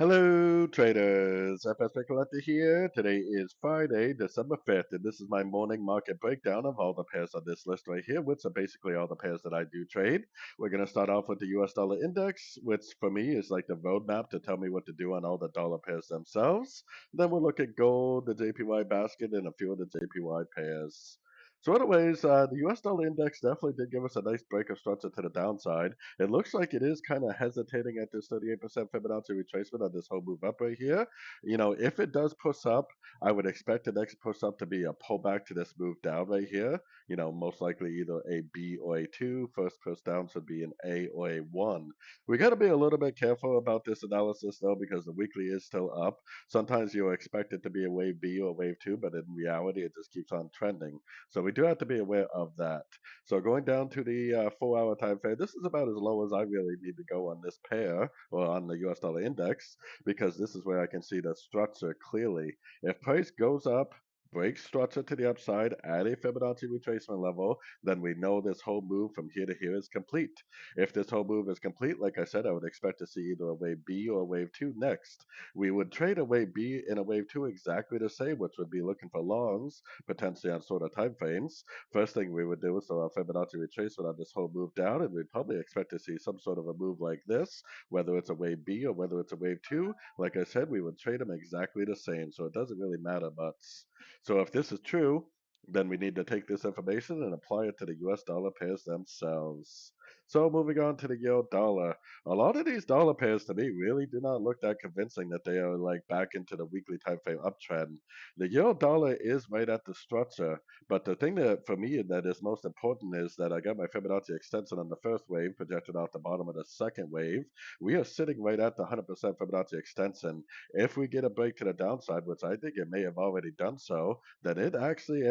Hello, traders. FX Pip Collector here. Today is Friday, December 5th, and this is my morning market breakdown of all the pairs on this list right here, which are basically all the pairs that I do trade. We're going to start off with the US dollar index, which for me is like the roadmap to tell me what to do on all the dollar pairs themselves. Then we'll look at gold, the JPY basket, and a few of the JPY pairs. So anyways, the US dollar index definitely did give us a nice break of structure to the downside. It looks like it is kind of hesitating at this 38% Fibonacci retracement on this whole move up right here. If it does push up, I would expect the next push up to be a pullback to this move down right here. Most likely either a B or a 2. First push down should be an A or a 1. We got to be a little bit careful about this analysis though, because the weekly is still up. Sometimes you expect it to be a wave B or wave 2, but in reality, it just keeps on trending. So we do have to be aware of that. So going down to the 4-hour time frame, this is about as low as I really need to go on this pair or on the US dollar index because this is where I can see the structure clearly. If price goes up, breaks structure to the upside at a Fibonacci retracement level, then we know this whole move from here to here is complete. If this whole move is complete, like I said, I would expect to see either a wave B or a wave 2 next. We would trade a wave B and a wave 2 exactly the same, which would be looking for longs, potentially on shorter time frames. First thing we would do is throw our Fibonacci retracement on this whole move down, and we'd probably expect to see some sort of a move like this, whether it's a wave B or whether it's a wave 2. Like I said, we would trade them exactly the same, so it doesn't really matter much. So if this is true, then we need to take this information and apply it to the US dollar pairs themselves. So moving on to the euro dollar. A lot of these dollar pairs to me really do not look that convincing that they are like back into the weekly time frame uptrend. The euro dollar is right at the structure, but the thing that for me that is most important is that I got my Fibonacci extension on the first wave projected off the bottom of the second wave. We are sitting right at the 100% Fibonacci extension. If we get a break to the downside, which I think it may have already done so, then it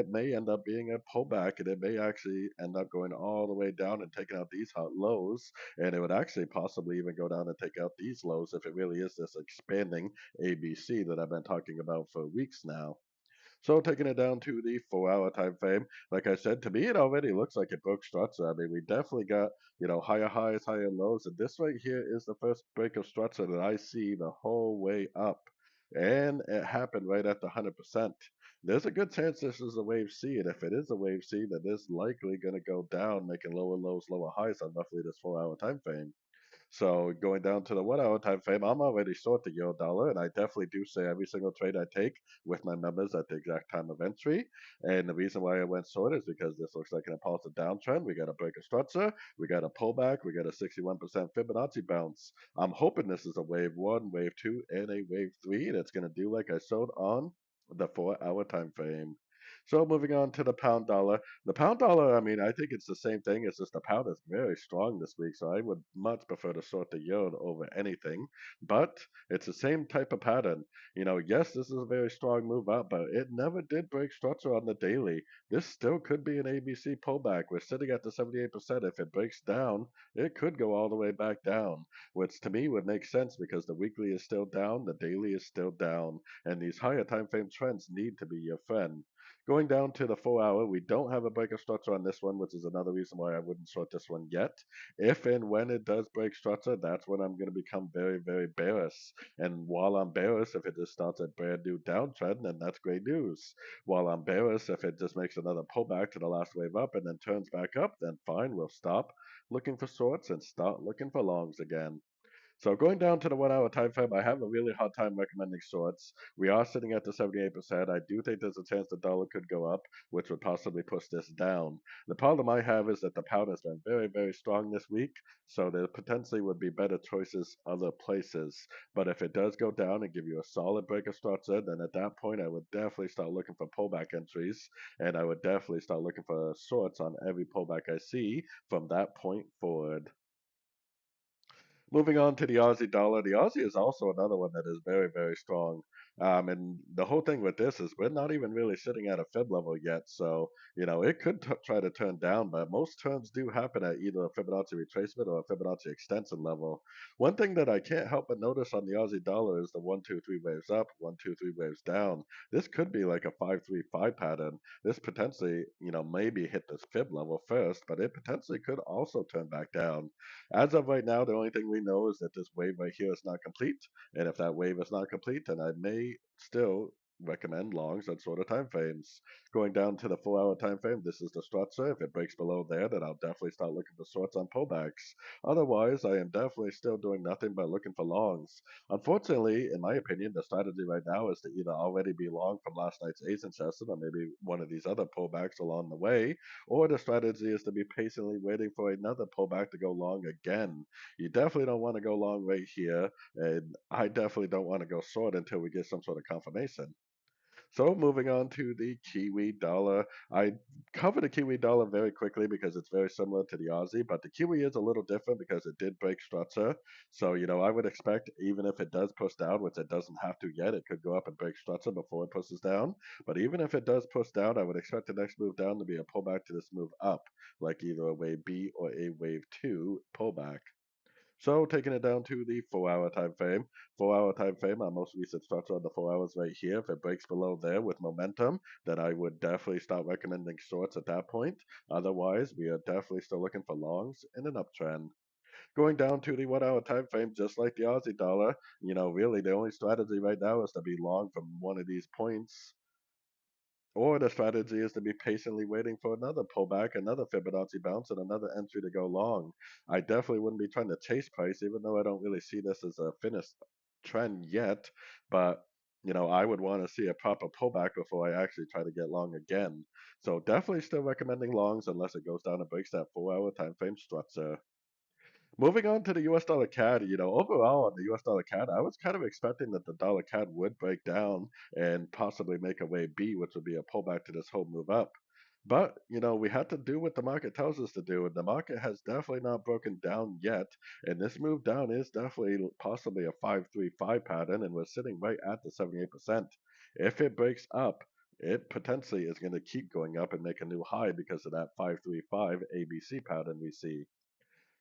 may end up being a pullback, and it may actually end up going all the way down and taking out these hot lows, and it would actually possibly even go down and take out these lows if it really is this expanding ABC that I've been talking about for weeks now. So taking it down to the 4-hour time frame, like I said, to me it already looks like it broke structure. I mean, we definitely got higher highs, higher lows, and this right here is the first break of structure that I see the whole way up, and it happened right at the 100%. There's a good chance this is a wave C, and if it is a wave C, then it's likely going to go down, making lower lows, lower highs on roughly this 4-hour time frame. So going down to the 1-hour time frame, I'm already short the euro dollar, and I definitely do say every single trade I take with my members at the exact time of entry. And the reason why I went short is because this looks like an impulsive downtrend. We got a break of structure, we got a pullback, we got a 61% Fibonacci bounce. I'm hoping this is a wave 1, wave 2, and a wave 3, and it's going to do like I showed on the 4-hour time frame. So moving on to the pound dollar. The pound dollar, I mean, I think it's the same thing. It's just the pound is very strong this week, so I would much prefer to short the euro over anything. But it's the same type of pattern. Yes, this is a very strong move up, but it never did break structure on the daily. This still could be an ABC pullback. We're sitting at the 78%. If it breaks down, it could go all the way back down, which to me would make sense because the weekly is still down, the daily is still down, and these higher time frame trends need to be your friend. Going down to the 4-hour, we don't have a break of structure on this one, which is another reason why I wouldn't short this one yet. If and when it does break structure, that's when I'm going to become very, very bearish. And while I'm bearish, if it just starts a brand new downtrend, then that's great news. While I'm bearish, if it just makes another pullback to the last wave up and then turns back up, then fine, we'll stop looking for shorts and start looking for longs again. So going down to the 1-hour time frame, I have a really hard time recommending shorts. We are sitting at the 78%. I do think there's a chance the dollar could go up, which would possibly push this down. The problem I have is that the pound has been very, very strong this week, so there potentially would be better choices other places. But if it does go down and give you a solid break of structure, then at that point I would definitely start looking for pullback entries, and I would definitely start looking for shorts on every pullback I see from that point forward. Moving on to the Aussie dollar. The Aussie is also another one that is very, very strong. And the whole thing with this is we're not even really sitting at a fib level yet. So, it could try to turn down, but most turns do happen at either a Fibonacci retracement or a Fibonacci extension level. One thing that I can't help but notice on the Aussie dollar is the 1, 2, 3 waves up, 1, 2, 3 waves down. This could be like a 5, 3, 5 pattern. This potentially, maybe hit this fib level first, but it potentially could also turn back down. As of right now, the only thing we know is that this wave right here is not complete. And if that wave is not complete, then I may still recommend longs at shorter time frames. Going down to the 4 hour time frame, this is the structure. If it breaks below there, then I'll definitely start looking for shorts on pullbacks. Otherwise, I am definitely still doing nothing but looking for longs. Unfortunately, in my opinion, the strategy right now is to either already be long from last night's Asian session or maybe one of these other pullbacks along the way, or the strategy is to be patiently waiting for another pullback to go long again. You definitely don't want to go long right here, and I definitely don't want to go short until we get some sort of confirmation. So moving on to the Kiwi dollar. I covered the Kiwi dollar very quickly because it's very similar to the Aussie, but the Kiwi is a little different because it did break structure. So, I would expect even if it does push down, which it doesn't have to yet, it could go up and break structure before it pushes down. But even if it does push down, I would expect the next move down to be a pullback to this move up, like either a wave B or a wave 2 pullback. So taking it down to the 4 hour time frame. 4 hour time frame, our most recent structure on the 4 hours right here. If it breaks below there with momentum, then I would definitely start recommending shorts at that point. Otherwise, we are definitely still looking for longs in an uptrend. Going down to the 1 hour time frame, just like the Aussie dollar, really the only strategy right now is to be long from one of these points, or the strategy is to be patiently waiting for another pullback, another Fibonacci bounce, and another entry to go long. I definitely wouldn't be trying to chase price, even though I don't really see this as a finished trend yet. But I would want to see a proper pullback before I actually try to get long again. So definitely still recommending longs unless it goes down and breaks that 4 hour time frame structure. Moving on to the US dollar CAD, overall on the US dollar CAD, I was kind of expecting that the dollar CAD would break down and possibly make a wave B, which would be a pullback to this whole move up. But, we had to do what the market tells us to do, and the market has definitely not broken down yet. And this move down is definitely possibly a 5-3-5 pattern, and we're sitting right at the 78%. If it breaks up, it potentially is going to keep going up and make a new high because of that 5-3-5 ABC pattern we see.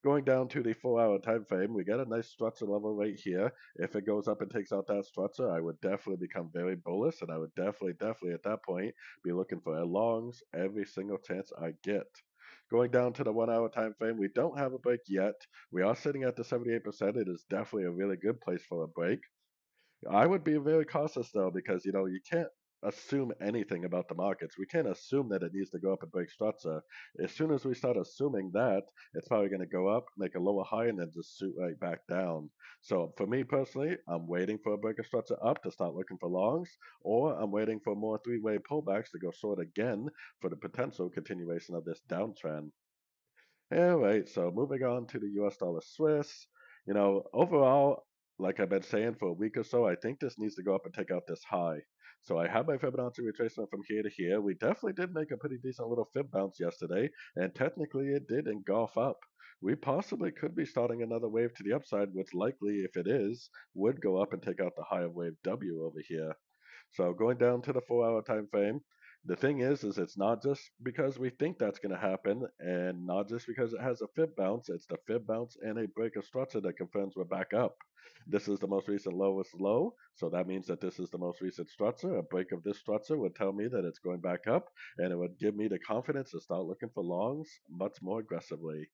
Going down to the 4 hour time frame, we get a nice structure level right here. If it goes up and takes out that structure, I would definitely become very bullish, and I would definitely at that point be looking for longs every single chance I get. Going down to the 1 hour time frame, we don't have a break yet. We are sitting at the 78%. It is definitely a really good place for a break. I would be very cautious though, because you can't assume anything about the markets. We can't assume that it needs to go up and break structure. As soon as we start assuming that, it's probably going to go up, make a lower high, and then just shoot right back down. So for me personally, I'm waiting for a break of structure up to start looking for longs, or I'm waiting for more three-way pullbacks to go short again for the potential continuation of this downtrend. All right, so moving on to the US dollar Swiss. Overall, like I've been saying for a week or so, I think this needs to go up and take out this high. So I have my Fibonacci retracement from here to here. We definitely did make a pretty decent little fib bounce yesterday, and technically it did engulf up. We possibly could be starting another wave to the upside, which likely, if it is, would go up and take out the high of wave W over here. So going down to the 4 hour time frame, the thing is it's not just because we think that's going to happen, and not just because it has a fib bounce. It's the fib bounce and a break of structure that confirms we're back up. This is the most recent lowest low, so that means that this is the most recent structure. A break of this structure would tell me that it's going back up, and it would give me the confidence to start looking for longs much more aggressively.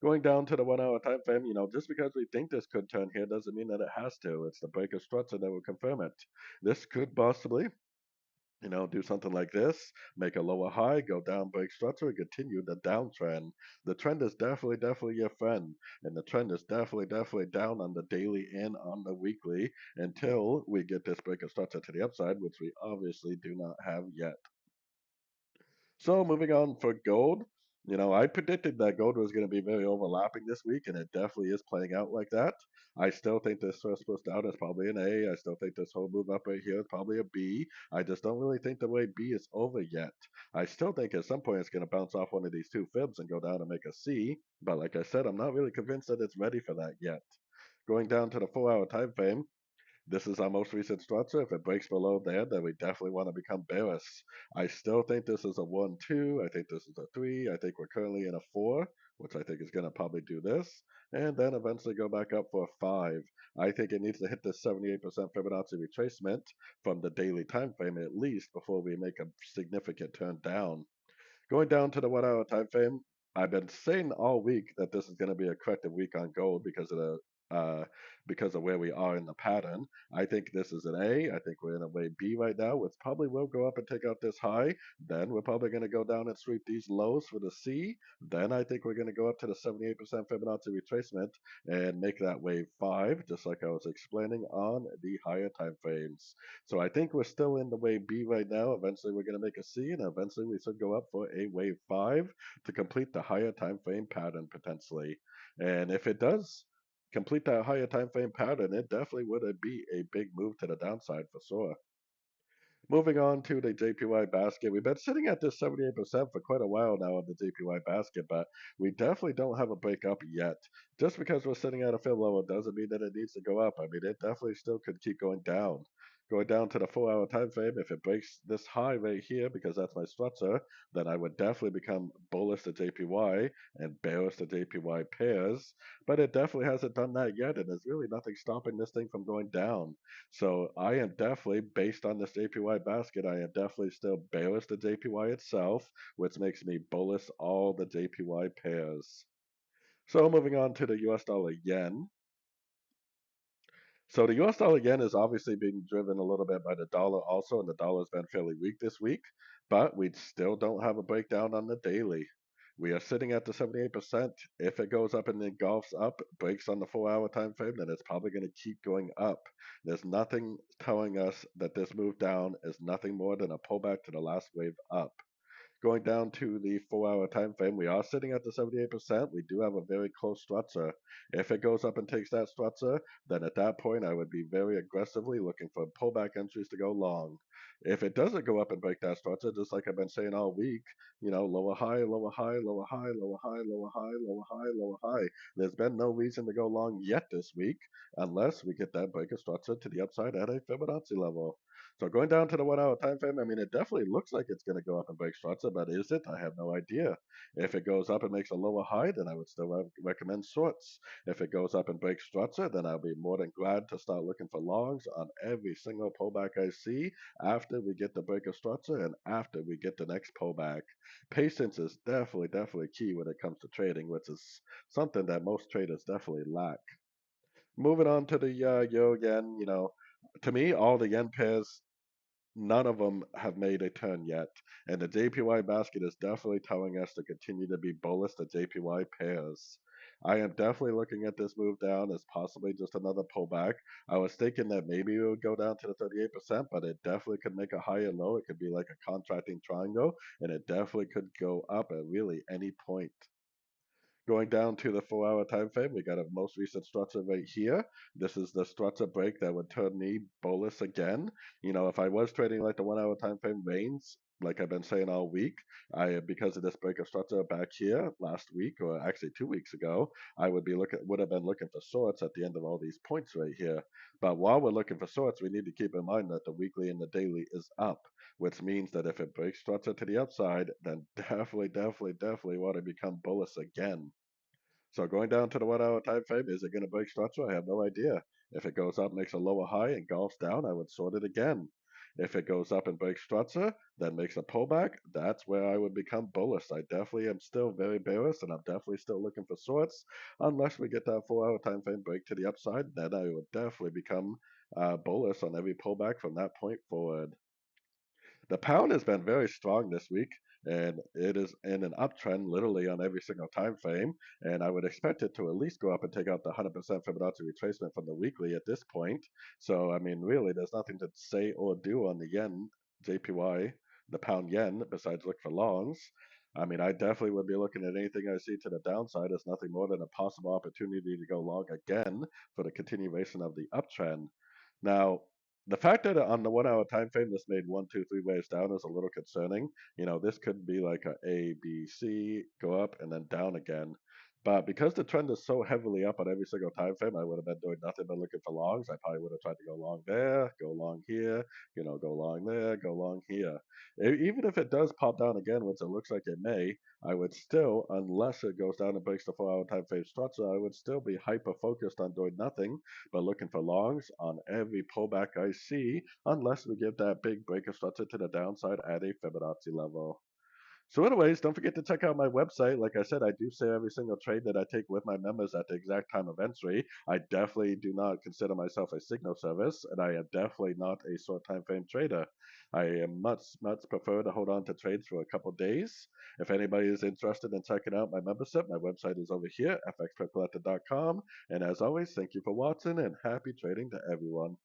Going down to the 1 hour time frame, just because we think this could turn here doesn't mean that it has to. It's the break of structure that will confirm it. This could possibly, do something like this, make a lower high, go down, break structure, and continue the downtrend. The trend is definitely your friend, and the trend is definitely down on the daily and on the weekly until we get this break of structure to the upside, which we obviously do not have yet. So moving on for gold, I predicted that gold was going to be very overlapping this week, and it definitely is playing out like that. I still think this first push down is probably an A. I still think this whole move up right here is probably a B. I just don't really think the way B is over yet. I still think at some point it's going to bounce off one of these two fibs and go down and make a C. But like I said, I'm not really convinced that it's ready for that yet. Going down to the 4 hour time frame, This is our most recent structure. If it breaks below there, then we definitely want to become bearish. I still think this is a 1-2. I think this is a 3. I think we're currently in a 4, which I think is going to probably do this, and then eventually go back up for a 5. I think it needs to hit this 78% Fibonacci retracement from the daily time frame at least before we make a significant turn down. Going down to the 1 hour time frame, I've been saying all week that this is going to be a corrective week on gold because of where we are in the pattern. I think this is an A. I think we're in a wave B right now, which probably will go up and take out this high. Then we're probably going to go down and sweep these lows for the C. Then I think we're going to go up to the 78% Fibonacci retracement and make that wave 5, just like I was explaining on the higher time frames. So I think we're still in the wave B right now. Eventually we're going to make a C, and eventually we should go up for a wave 5 to complete the higher time frame pattern potentially. And if it does complete that higher time frame pattern, it definitely would be a big move to the downside for sure. Moving on to the JPY basket, we've been sitting at this 78% for quite a while now on the JPY basket, but we definitely don't have a break up yet. Just because we're sitting at a fill level doesn't mean that it needs to go up. I mean, it definitely still could keep going down. Going down to the 4 hour time frame, if it breaks this high right here, because that's my structure, then I would definitely become bullish to JPY and bearish to JPY pairs. But it definitely hasn't done that yet, and there's really nothing stopping this thing from going down. So I am definitely, based on this JPY basket, I am definitely still bearish the JPY itself, which makes me bullish all the JPY pairs. So moving on to the US dollar yen. So the US dollar yen is obviously being driven a little bit by the dollar also, and the dollar's been fairly weak this week, but we still don't have a breakdown on the daily. We are sitting at the 78%. If it goes up and then golfs up, breaks on the 4 hour time frame, then it's probably going to keep going up. There's nothing telling us that this move down is nothing more than a pullback to the last wave up. Going down to the 4 hour time frame, we are sitting at the 78%. We do have a very close structure. If it goes up and takes that structure, then at that point I would be very aggressively looking for pullback entries to go long. If it doesn't go up and break that structure, just like I've been saying all week, lower high, lower high, lower high, lower high, lower high, lower high, lower high. There's been no reason to go long yet this week unless we get that break of structure to the upside at a Fibonacci level. So going down to the 1 hour time frame, I mean, it definitely looks like it's going to go up and break structure, but is it? I have no idea. If it goes up and makes a lower high, then I would still recommend shorts. If it goes up and breaks structure, then I'll be more than glad to start looking for longs on every single pullback I see after we get the break of structure and after we get the next pullback. Patience is definitely key when it comes to trading, which is something that most traders definitely lack. Moving on to the euro yen, to me, all the yen pairs, none of them have made a turn yet, and the JPY basket is definitely telling us to continue to be bullish the JPY pairs. I am definitely looking at this move down as possibly just another pullback. I was thinking that maybe it would go down to the 38%, but it definitely could make a higher low. It could be like a contracting triangle, and it definitely could go up at really any point. Going down to the 4 hour time frame, we got a most recent structure right here. This is the structure break that would turn me bullish again. If I was trading like the 1 hour time frame range, like I've been saying all week, because of this break of structure back here last week, or actually 2 weeks ago, I would have been looking for shorts at the end of all these points right here. But while we're looking for shorts, we need to keep in mind that the weekly and the daily is up, which means that if it breaks structure to the upside, then definitely want to become bullish again. So going down to the 1 hour time frame, is it going to break structure? I have no idea. If it goes up, makes a lower high and golfs down, I would sort it again. If it goes up and breaks structure, then makes a pullback, that's where I would become bullish. I definitely am still very bearish, and I'm definitely still looking for shorts. Unless we get that 4 hour time frame break to the upside, then I would definitely become bullish on every pullback from that point forward. The pound has been very strong this week, and it is in an uptrend literally on every single time frame. And I would expect it to at least go up and take out the 100% Fibonacci retracement from the weekly at this point. So, I mean, really, there's nothing to say or do on the yen, JPY, the pound yen, besides look for longs. I mean, I definitely would be looking at anything I see to the downside as nothing more than a possible opportunity to go long again for the continuation of the uptrend. Now, the fact that on the 1 hour time frame this made 1, 2, 3 waves down is a little concerning. This could be like a B, C, go up and then down again. But because the trend is so heavily up on every single time frame, I would have been doing nothing but looking for longs. I probably would have tried to go long there, go long here, go long there, go long here. Even if it does pop down again, which it looks like it may, I would still, unless it goes down and breaks the 4 hour time frame structure, I would still be hyper focused on doing nothing but looking for longs on every pullback I see, unless we give that big breaker structure to the downside at a Fibonacci level. So, anyways, don't forget to check out my website. Like I said, I do say every single trade that I take with my members at the exact time of entry. I definitely do not consider myself a signal service, and I am definitely not a short time frame trader. I am much prefer to hold on to trades for a couple days. If anybody is interested in checking out my membership, my website is over here, fxpipcollector.com. And as always, thank you for watching and happy trading to everyone.